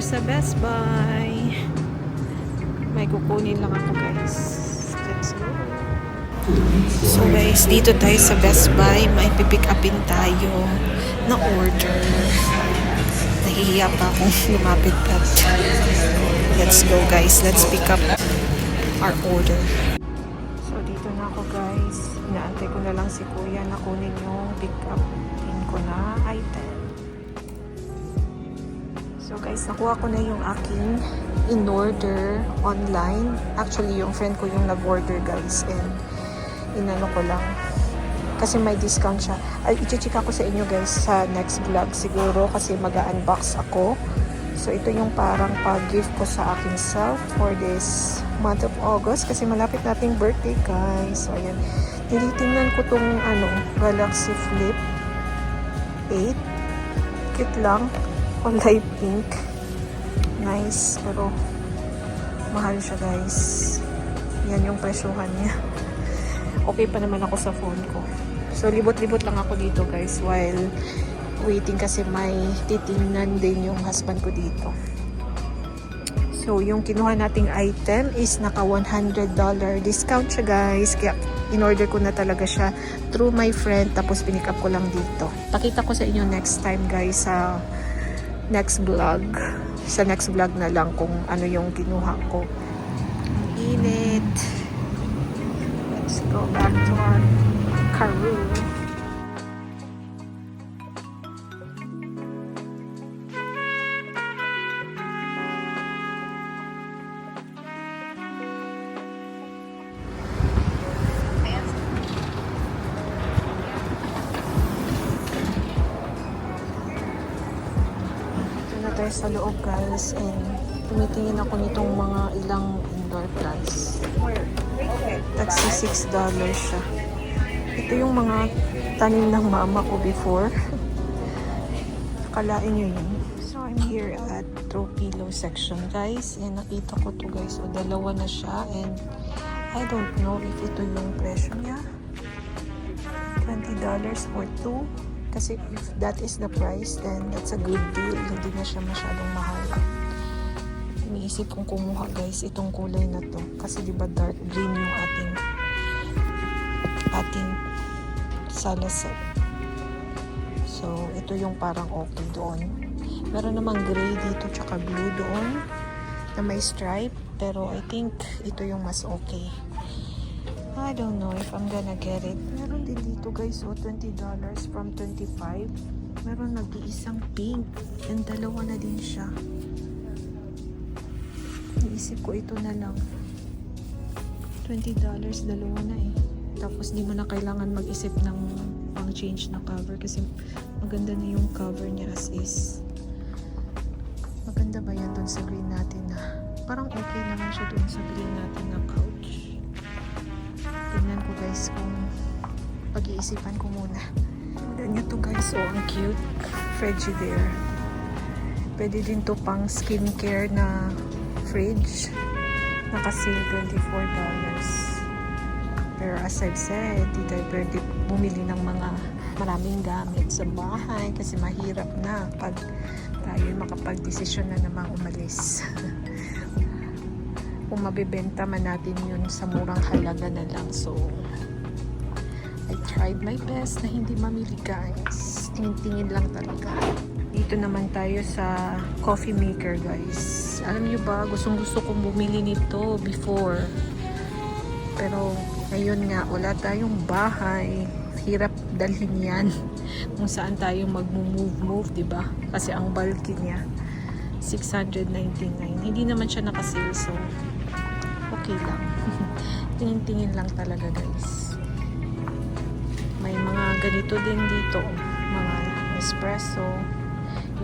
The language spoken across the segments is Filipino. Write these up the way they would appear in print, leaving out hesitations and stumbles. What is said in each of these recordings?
sa Best Buy. May kukunin lang ako guys. Let's go. So guys, dito tayo sa Best Buy. May pipick upin tayo na order. Nahihiya pa akong lumapit at let's go guys. Let's pick up our order. So dito na ako guys. Inaantay ko na lang si kuya na kunin yung pick upin ko na item. So guys, nakuha ko na yung aking in-order online. Actually, yung friend ko yung nag-order guys. And inano ko lang. Kasi may discount siya. Ay, i-check ako sa inyo guys sa next vlog siguro. Kasi mag-unbox ako. So ito yung parang pag-gift ko sa aking self for this month of August. Kasi malapit nating birthday guys. So ayan. Tinitingnan ko tong Galaxy Flip 8. Cute lang. Kulay pink. Nice. Pero mahal siya guys. Yan yung presyuhan niya. Okay pa naman ako sa phone ko. So libot-libot lang ako dito guys while waiting kasi may titingnan din yung husband ko dito. So yung kinuha nating item is naka $100 discount siya guys. Kaya in-order ko na talaga siya through my friend tapos pinick up ko lang dito. Pakita ko sa inyo next time guys sa next vlog. Sa next vlog na lang kung ano yung kinuha ko. Ang init. Let's go back to our car room. Tayo sa loob guys and tumitingin ako nitong mga ilang indoor plants. Taxi $6 siya. Ito yung mga tanim ng mama ko before. Kalain nyo yun. So I'm here at throw pillow section guys and nakita ko to guys. So dalawa na siya and I don't know if ito yung presyo niya. $20 for 2. Kasi if that is the price, then that's a good deal. Hindi na siya masyadong mahal. Iniisip kong kumuha guys itong kulay na to. Kasi diba dark green yung ating salaset. So ito yung parang okay doon. Meron namang gray dito tsaka blue doon na may stripe. Pero I think ito yung mas okay. I don't know if I'm gonna get it. Meron din dito guys, so $20 from 25. Meron nag-iisang pink and dalawa na din siya. Iisip ko ito na lang. $20, dalawa na eh. Tapos di mo na kailangan mag-isip ng pang-change na cover kasi maganda na yung cover niya as is. Maganda ba yan dun sa green natin na? Parang okay naman siya dun sa green natin na couch. Tingnan ko guys kung pag-iisipan ko muna. Tignan nyo to guys. Oh, ang cute. Frigidaire. Pwede din to pang skincare na fridge. Naka-sale $24. Pero as I've said, di tayo pwede bumili ng mga maraming gamit sa bahay kasi mahirap na pag tayo makapag-desisyon na namang umalis. Kung mabibenta man natin yun sa murang halaga na lang. So I tried my best na hindi mamili guys. Tingin-tingin lang talaga. Dito naman tayo sa coffee maker guys. Alam nyo ba, gustong-gusto kong bumili nito before. Pero ngayon nga, wala tayong bahay. Hirap dalhin yan. Kung saan tayo mag-move, diba? Kasi ang bulky niya $699. Hindi naman siya nakasale, so okay lang. Tingin-tingin lang talaga guys. May mga ganito din dito. Mga espresso.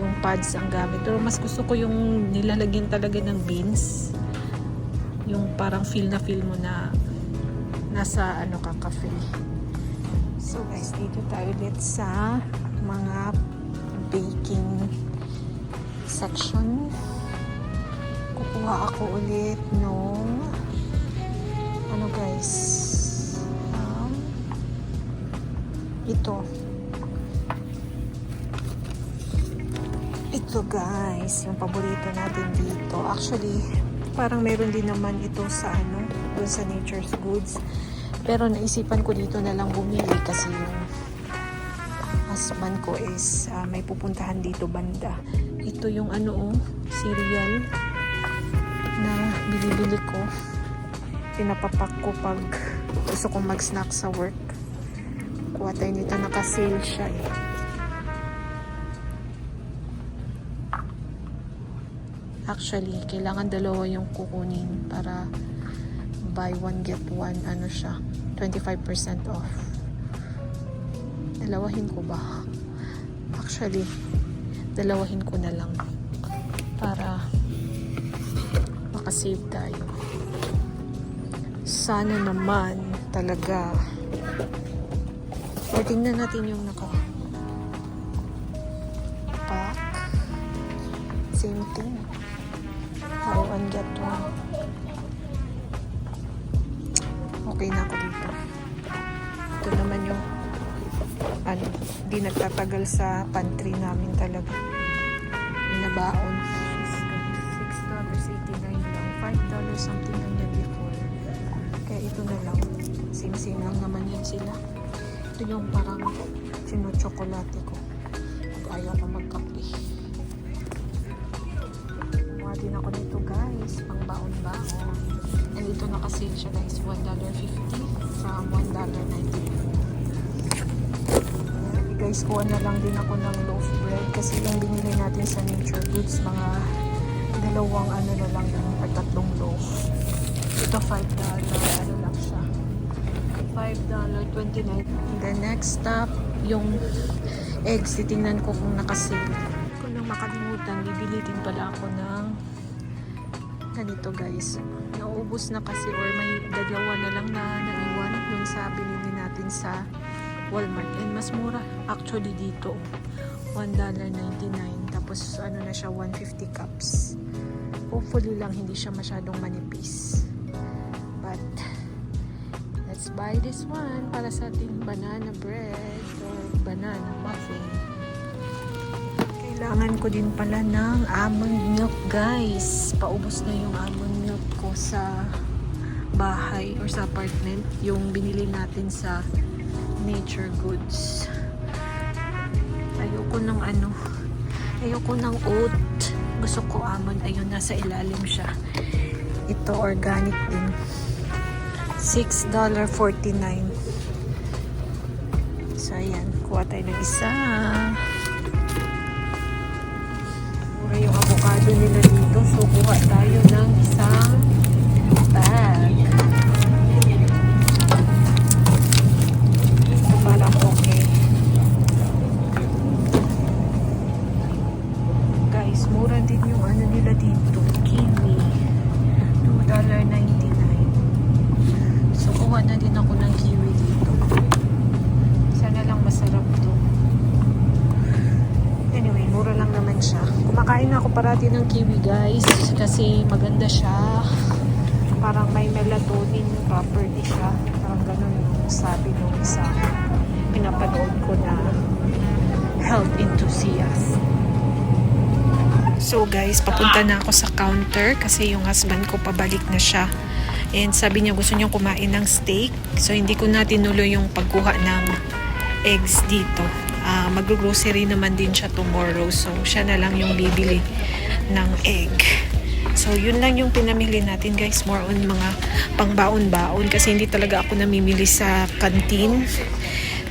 Yung pads ang gamit. Pero mas gusto ko yung nilalagyan talaga ng beans. Yung parang feel na feel mo na nasa cafe. So guys, dito tayo ulit sa mga baking section. Kukuha ako ulit nung guys, ito So guys, yung paborito natin dito. Actually, parang meron din naman ito sa doon sa Nature's Goods. Pero naisipan ko dito na lang bumili kasi yung husband ko is may pupuntahan dito banda. Ito yung cereal na binibili ko. Pinapapak ko pag gusto kong mag-snack sa work. Kuha tayo nito, naka-sale siya eh. Actually, kailangan dalawa yung kukunin para buy one get one, siya, 25% off. Dalawahin ko ba? Actually, dalawahin ko na lang para makasave tayo. Sana naman talaga. O, tingnan natin yung naka-pack. Same thing. Buy one get one. Okay na ako dito. Ito naman yung di nagtatagal sa pantry namin talaga. Binabaon. $6.89 lang. $5 something lang yan before. Kaya ito na lang. Same lang naman yun sila. Ito yung parang sino-chocolate ko. Ayaw ko magkape. Kuha din ako nito guys. Pang baon-baon. And ito nakasale siya guys. $1.50 from $1.99. Guys, kuha na lang din ako ng loaf bread kasi yung binili natin sa Nature Goods, mga dalawang na lang yung tatlong loaf. Ito $5, lang siya. $5.29. The next stop, yung eggs. Titingnan ko kung nakasale. Kung nang makalimutan, bibili din pala ako ng ganito guys. Naubos na kasi or may dalawa na lang na naiwan yung sa binili natin sa Walmart. And mas mura actually dito. $1.99. Tapos na siya, 150 cups. Hopefully lang hindi siya masyadong manipis. But let's buy this one para sa ating banana bread or banana muffin. Kailangan ko din pala ng almond milk guys. Paubos na yung almond milk ko sa bahay or sa apartment. Yung binili natin sa Nature Goods. Ayoko ng ayoko ng oat. Gusto ko almond. Ayun, nasa ilalim siya. Ito organic din. $6.49. So ayan, kuha tayo ng isa. Mura yung avocado nila dito. So kuha tayo ng isang bag. Parang okay. Guys, mura din yung nila dito. Kiwi. $2.99. So, kuha na din ako ng kiwi dito. Sana lang masarap to. Anyway, mura lang naman siya. Kumakain na ako parati ng kiwi guys. Kasi maganda siya. Parang may melatonin property siya. Parang ganun yung sabi nung isa. Pinapanood ko na health enthusiast. So guys, papunta na ako sa counter kasi yung husband ko pabalik na siya. And sabi niya gusto niya kumain ng steak. So hindi ko na tinuloy yung pagkuha ng eggs dito. Mag-grocery naman din siya tomorrow. So siya na lang yung bibili ng egg. So yun lang yung pinamili natin guys. More on mga pangbaon-baon kasi hindi talaga ako namimili sa canteen.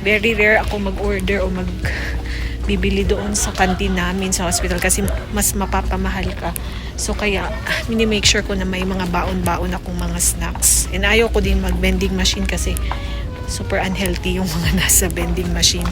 Very rare ako mag-order o bibili doon sa canteen namin sa hospital kasi mas mapapamahal ka. So kaya mini-make sure ko na may mga baon-baon akong mga snacks. And ayaw ko din mag-vending machine kasi super unhealthy yung mga nasa vending machine.